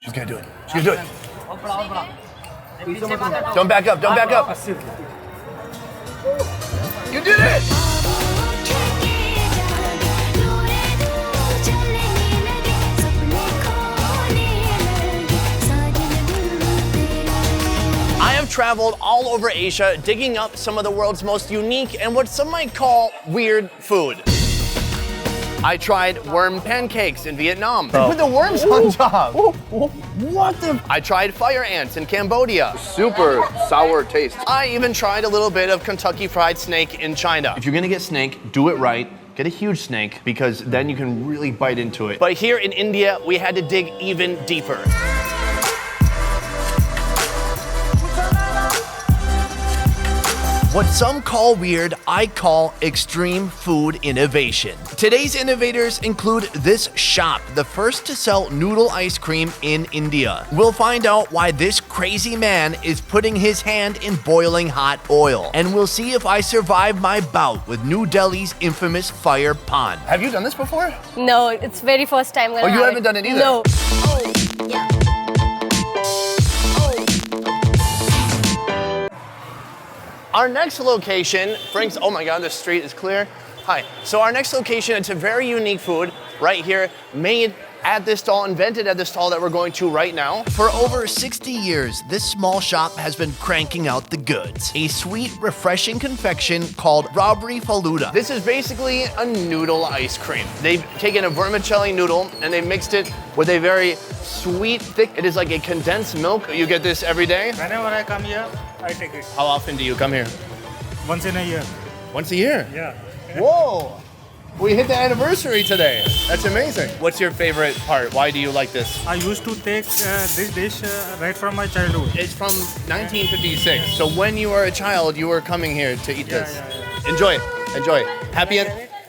She's gonna do it. She's gonna do it. Don't back up. Don't back up. You did it! I have traveled all over Asia, digging up some of the world's most unique and what some might call weird food. I tried worm pancakes in Vietnam. They put the worms on top. What the? I tried fire ants in Cambodia. Super sour taste. I even tried a little bit of Kentucky Fried Snake in China. If you're gonna get snake, do it right. Get a huge snake because then you can really bite into it. But here in India, we had to dig even deeper. What some call weird, I call extreme food innovation. Today's innovators include this shop, the first to sell noodle ice cream in India. We'll find out why this crazy man is putting his hand in boiling hot oil. And we'll see if I survive my bout with New Delhi's infamous fire paan. Have you done this before? No, it's very first time. Oh, you haven't done it either? No. Oh, yeah. Our next location brings, oh my God, the street is clear. Hi. So our next location, it's a very unique food right here, made at this stall, invented at the stall that we're going to right now. For over 60 years, this small shop has been cranking out the goods. A sweet, refreshing confection called Rabri Faluda. This is basically a noodle ice cream. They've taken a vermicelli noodle and they mixed it with a very sweet, thick, it is like a condensed milk. You get this every day? Whenever I come here, I take it. How often do you come here? Once in a year. Once a year? Yeah. Whoa! We hit the anniversary today. That's amazing. What's your favorite part? Why do you like this? I used to take this dish right from my childhood. It's from 1956. So when you were a child, you were coming here to eat this. Yeah. Enjoy. Enjoy.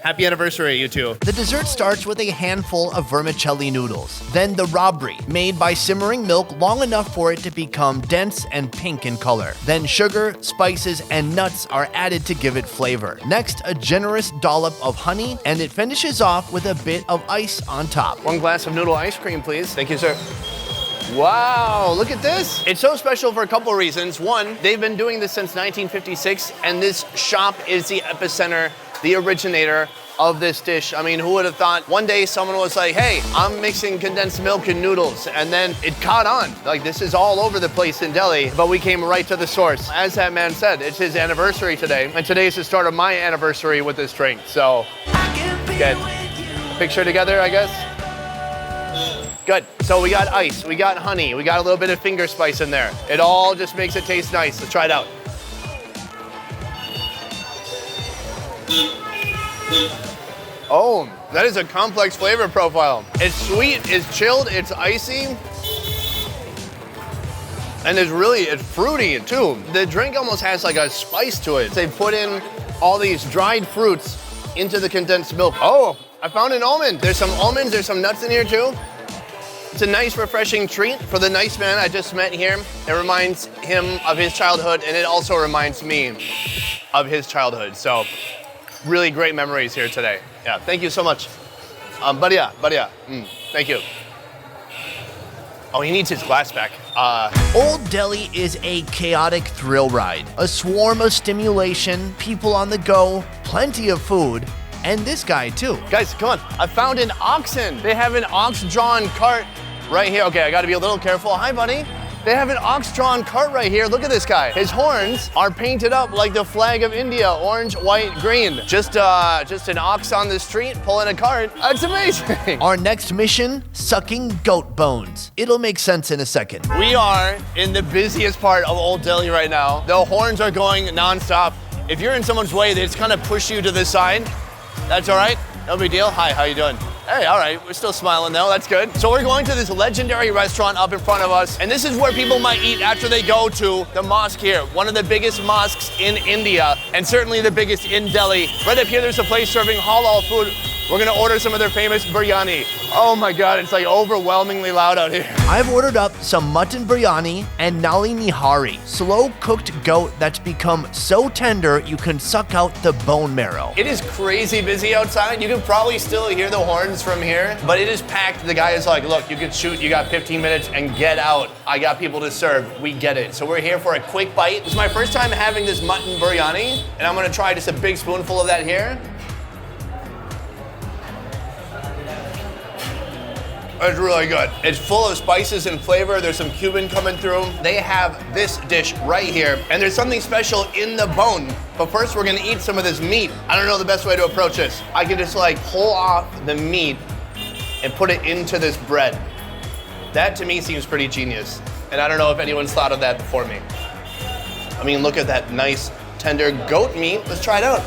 Happy anniversary, you two. The dessert starts with a handful of vermicelli noodles. Then the rabri, made by simmering milk long enough for it to become dense and pink in color. Then sugar, spices, and nuts are added to give it flavor. Next, a generous dollop of honey, and it finishes off with a bit of ice on top. One glass of noodle ice cream, please. Thank you, sir. Wow, look at this. It's so special for a couple reasons. One, they've been doing this since 1956, and this shop is the epicenter, the originator of this dish. I mean, who would have thought one day someone was like, hey, I'm mixing condensed milk and noodles, and then it caught on. Like, this is all over the place in Delhi, but we came right to the source. As that man said, it's his anniversary today, and today is the start of my anniversary with this drink. So, get a picture together, I guess. Good. So we got ice, we got honey, we got a little bit of finger spice in there. It all just makes it taste nice. Let's try it out. Oh, that is a complex flavor profile. It's sweet, it's chilled, it's icy, and it's fruity too. The drink almost has like a spice to it. They put in all these dried fruits into the condensed milk. Oh, I found an almond. There's some almonds, there's some nuts in here too. It's a nice, refreshing treat for the nice man I just met here. It reminds him of his childhood, and it also reminds me of his childhood. So, really great memories here today. Yeah, thank you so much. Badhiya. Thank you. Oh, he needs his glass back. Old Delhi is a chaotic thrill ride. A swarm of stimulation, people on the go, plenty of food, and this guy too. Guys, come on. I found an oxen. They have an ox-drawn cart right here. Okay, I gotta be a little careful. Hi, buddy. They have an ox-drawn cart right here. Look at this guy. His horns are painted up like the flag of India, orange, white, green. Just an ox on the street pulling a cart. That's amazing. Our next mission, sucking goat bones. It'll make sense in a second. We are in the busiest part of Old Delhi right now. The horns are going nonstop. If you're in someone's way, they just kind of push you to the side. That's all right? No big deal. Hi, how you doing? Hey, all right, we're still smiling though, that's good. So we're going to this legendary restaurant up in front of us, and this is where people might eat after they go to the mosque here, one of the biggest mosques in India, and certainly the biggest in Delhi. Right up here, there's a place serving halal food We're gonna order some of their famous biryani. Oh my God, it's like overwhelmingly loud out here. I've ordered up some mutton biryani and nali nihari, slow-cooked goat that's become so tender you can suck out the bone marrow. It is crazy busy outside. You can probably still hear the horns from here, but it is packed. The guy is like, look, you can shoot, you got 15 minutes and get out. I got people to serve, we get it. So we're here for a quick bite. This is my first time having this mutton biryani, and I'm gonna try just a big spoonful of that here. It's really good. It's full of spices and flavor. There's some cumin coming through. They have this dish right here, and there's something special in the bone. But first, we're gonna eat some of this meat. I don't know the best way to approach this. I can just like pull off the meat and put it into this bread. That to me seems pretty genius. And I don't know if anyone's thought of that before me. I mean, look at that nice, tender goat meat. Let's try it out.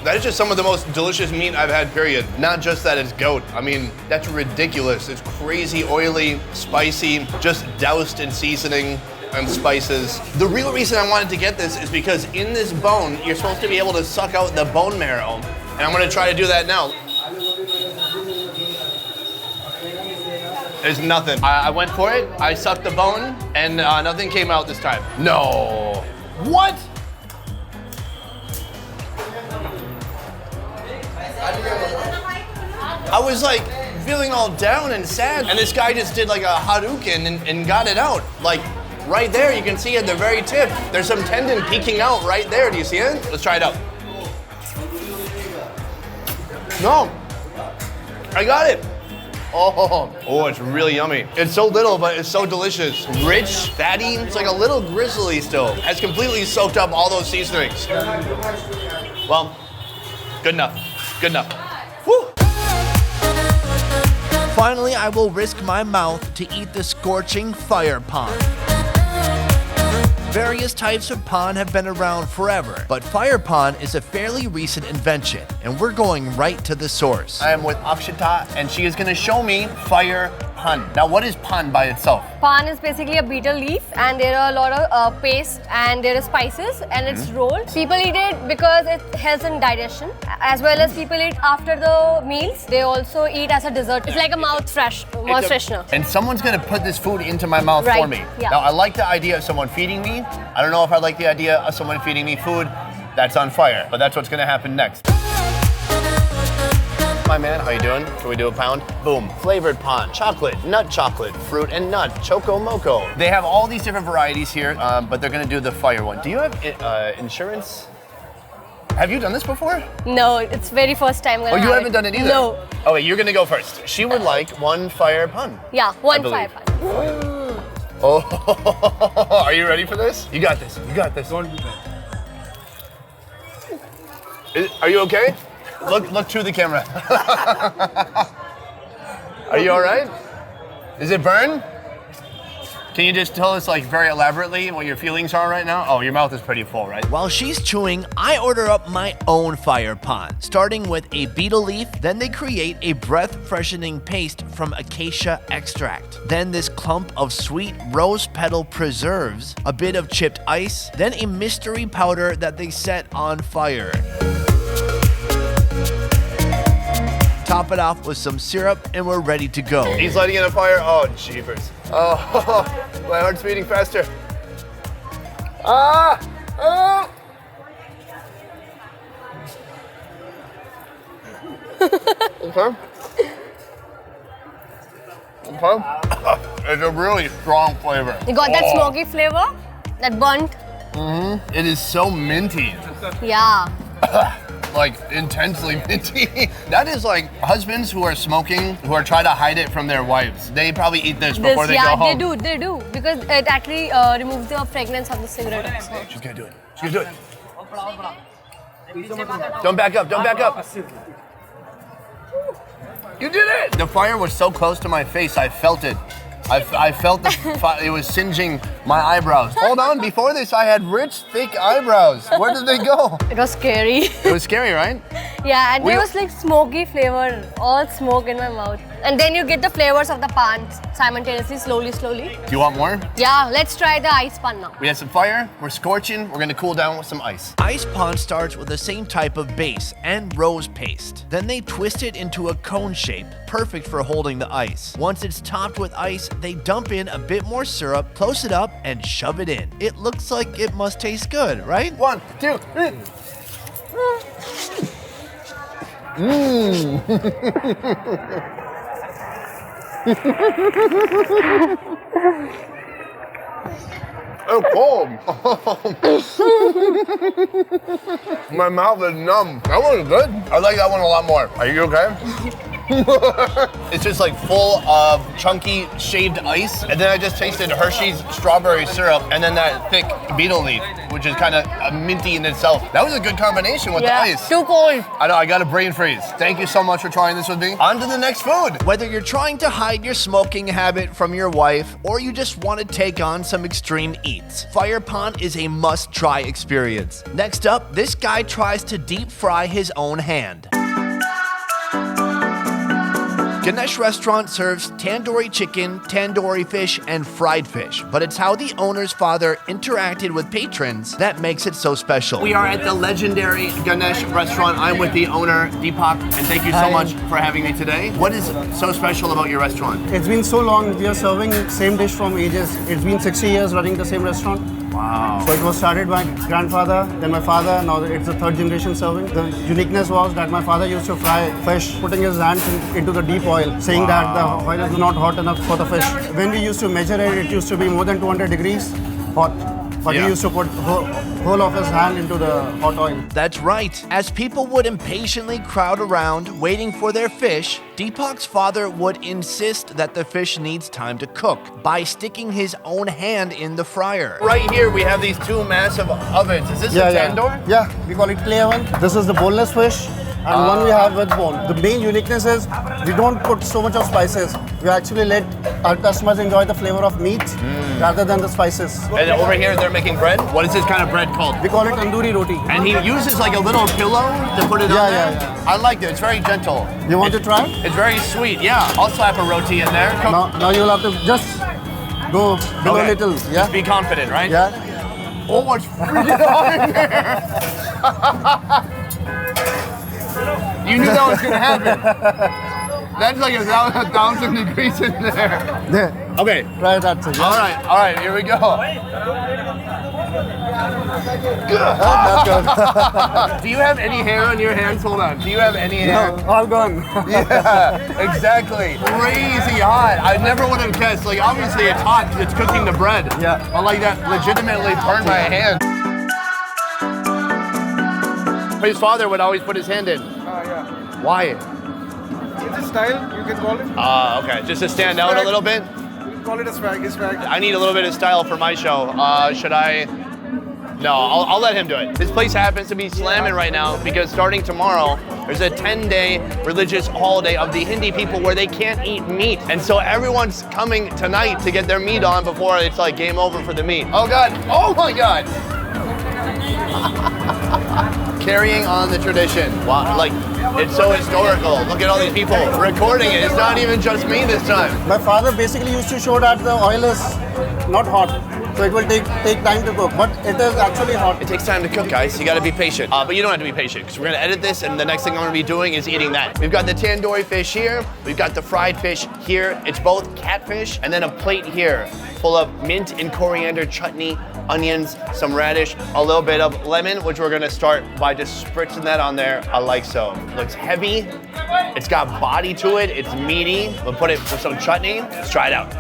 That is just some of the most delicious meat I've had, period. Not just that it's goat. I mean, that's ridiculous. It's crazy oily, spicy, just doused in seasoning and spices. The real reason I wanted to get this is because in this bone, you're supposed to be able to suck out the bone marrow. And I'm gonna try to do that now. There's nothing. I went for it, I sucked the bone, and nothing came out this time. No. What? I was like feeling all down and sad, and this guy just did like a Hadouken and got it out. Like right there, you can see at the very tip, there's some tendon peeking out right there. Do you see it? Let's try it out. No, I got it. Oh, it's really yummy. It's so little, but it's so delicious. Rich, fatty, it's like a little grizzly still. Has completely soaked up all those seasonings. Well, good enough. Good enough. Woo! Finally, I will risk my mouth to eat the scorching fire paan. Various types of paan have been around forever, but fire paan is a fairly recent invention, and we're going right to the source. I am with Akshita, and she is gonna show me fire paan. Now, what is paan by itself? Paan is basically a betel leaf, and there are a lot of paste, and there are spices, and it's rolled. People eat it because it helps in digestion, as well as people eat after the meals. They also eat as a dessert. It's like a mouth freshener. And someone's gonna put this food into my mouth for Right, me. yeah. Now, I like the idea of someone feeding me. I don't know if I like the idea of someone feeding me food that's on fire, but that's what's gonna happen next. My man, how you doing? Can we do a pound? Boom. Flavored paan, chocolate, nut chocolate, fruit and nut, choco moco. They have all these different varieties here, but they're gonna do the fire one. Do you have insurance? Have you done this before? No, it's very first time. Oh, you haven't done it either? No. Oh, wait, you're gonna go first. She would like one fire paan. Yeah, one believe. fire paan. Oh, are you ready for this? You got this. You got this. Don't do that. Are you okay? Look to the camera. Are you all right? Is it burn? Can you just tell us like very elaborately what your feelings are right now? Oh, your mouth is pretty full, right? While she's chewing, I order up my own fire paan, starting with a betel leaf. Then they create a breath-freshening paste from acacia extract. Then this clump of sweet rose petal preserves, a bit of chipped ice, then a mystery powder that they set on fire. Top it off with some syrup, and we're ready to go. He's lighting it on fire. Oh, jeepers. Oh, my heart's beating faster. Ah! Ah! Okay. Okay. It's a really strong flavor. You got that smoky flavor, that burnt. It is so minty. Yeah. Like intensely minty. That is like husbands who are smoking, who are trying to hide it from their wives. They probably eat this before they go home. They do, because it actually removes the fragrance of the cigarette also. She's gonna do it. She's gonna do it. Don't back up, don't back up. You did it! The fire was so close to my face, I felt it. I felt it was singeing my eyebrows. Hold on, before this I had rich, thick eyebrows. Where did they go? It was scary. It was scary, right? Yeah, and there was like smoky flavor, all smoke in my mouth. And then you get the flavors of the paan simultaneously, slowly. Do you want more? Yeah, let's try the ice paan now. We have some fire, we're scorching, we're gonna cool down with some ice. Ice paan starts with the same type of base and rose paste. Then they twist it into a cone shape, perfect for holding the ice. Once it's topped with ice, they dump in a bit more syrup, close it up, and shove it in. It looks like it must taste good, right? 1, 2, 3. Oh, cold. My mouth is numb. That one was good. I like that one a lot more. Are you okay? It's just like full of chunky shaved ice. And then I just tasted Hershey's strawberry syrup and then that thick beetle leaf, which is kind of minty in itself. That was a good combination with the ice. Too cold. I know, I got a brain freeze. Thank you so much for trying this with me. On to the next food. Whether you're trying to hide your smoking habit from your wife or you just want to take on some extreme eats, fire paan is a must-try experience. Next up, this guy tries to deep fry his own hand. Ganesh Restaurant serves tandoori chicken, tandoori fish, and fried fish, but it's how the owner's father interacted with patrons that makes it so special. We are at the legendary Ganesh Restaurant. I'm with the owner, Deepak, and thank you so Hi. much for having me today. What is so special about your restaurant? It's been so long. We are serving same dish from ages. It's been 60 years running the same restaurant. Wow. So it was started by grandfather, then my father. Now it's the third generation serving. The uniqueness was that my father used to fry fish, putting his hands into the deep oil, saying that the oil is not hot enough for the fish. When we used to measure it, it used to be more than 200 degrees hot. But Yeah. he used to put whole of his hand into the hot oil. That's right. As people would impatiently crowd around waiting for their fish, Deepak's father would insist that the fish needs time to cook by sticking his own hand in the fryer. Right here, we have these two massive ovens. Is this a tandoor? Yeah, we call it clay oven. This is the boneless fish. And one we have with bone. The main uniqueness is we don't put so much of spices. We actually let our customers enjoy the flavor of meat rather than the spices. And over here, they're making bread. What is this kind of bread called? We call it tandoori roti. And he uses like a little pillow to put it on there. Yeah. I like it. It's very gentle. You want to try? It's very sweet. Yeah, I'll slap a roti in there. Come. Now you'll have to just go below a Okay. little. Yeah? Just be confident, right? Yeah? Oh, it's freaking hot in there. You knew that was gonna happen. That's like 1,000 degrees in there. There. Okay. Try that. So, yeah? All right, here we go. That's good. Do you have any hair on your hands? Hold on. Do you have any hair? No, all gone. Yeah, exactly. Crazy hot. I never would have guessed. Like, obviously it's hot because it's cooking the bread. Yeah. But like that legitimately burned my hand. His father would always put his hand in. Yeah. Why? It's a style, you can call it. Okay. Just to stand out a little bit? You can call it a swag. It's swag. I need a little bit of style for my show. Should I? No, I'll let him do it. This place happens to be slamming right now because starting tomorrow, there's a 10-day religious holiday of the Hindi people where they can't eat meat. And so everyone's coming tonight to get their meat on before it's like game over for the meat. Oh God, oh my God. Carrying on the tradition. Wow, like, it's so historical. Look at all these people recording it. It's not even just me this time. My father basically used to show that the oil is not hot. So it will take time to cook, but it is actually hot. It takes time to cook, guys. You gotta be patient. But you don't have to be patient, because we're gonna edit this, and the next thing I'm gonna be doing is eating that. We've got the tandoori fish here. We've got the fried fish here. It's both catfish, and then a plate here full of mint and coriander chutney, onions, some radish, a little bit of lemon, which we're gonna start by just spritzing that on there. I like so. It looks heavy. It's got body to it. It's meaty. We'll put it with some chutney. Let's try it out.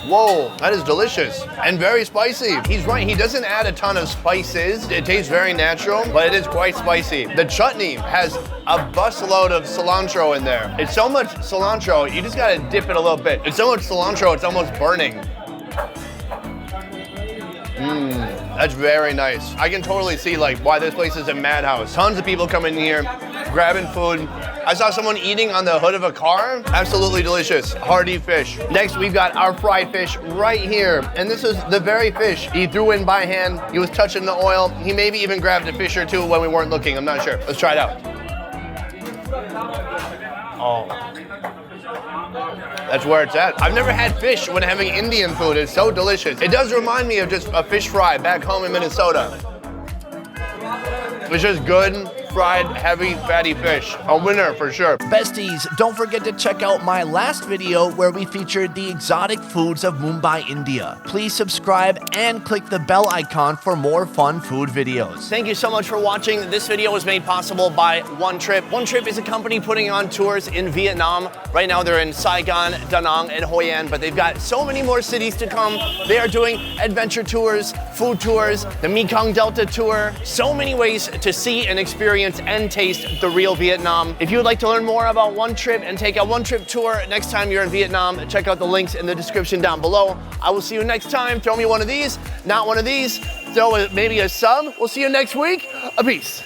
Whoa, that is delicious and very spicy. He's right, he doesn't add a ton of spices. It tastes very natural, but it is quite spicy. The chutney has a busload of cilantro in there. It's so much cilantro, you just gotta dip it a little bit. It's so much cilantro, it's almost burning. That's very nice. I can totally see like why this place is a madhouse. Tons of people coming in here, grabbing food. I saw someone eating on the hood of a car. Absolutely delicious, hearty fish. Next, we've got our fried fish right here. And this is the very fish he threw in by hand. He was touching the oil. He maybe even grabbed a fish or two when we weren't looking. I'm not sure. Let's try it out. Oh. That's where it's at. I've never had fish when having Indian food. It's so delicious. It does remind me of just a fish fry back home in Minnesota. It's just good, fried, heavy, fatty fish. A winner for sure. Besties, don't forget to check out my last video where we featured the exotic foods of Mumbai, India. Please subscribe and click the bell icon for more fun food videos. Thank you so much for watching. This video was made possible by Onetrip. Onetrip is a company putting on tours in Vietnam. Right now they're in Saigon, Da Nang, and Hoi An, but they've got so many more cities to come. They are doing adventure tours, food tours, the Mekong Delta tour. So many ways to see and experience and taste the real Vietnam. If you would like to learn more about Onetrip and take a Onetrip tour next time you're in Vietnam, check out the links in the description down below. I will see you next time. Throw me one of these, not one of these. Throw maybe a sub. We'll see you next week. A peace.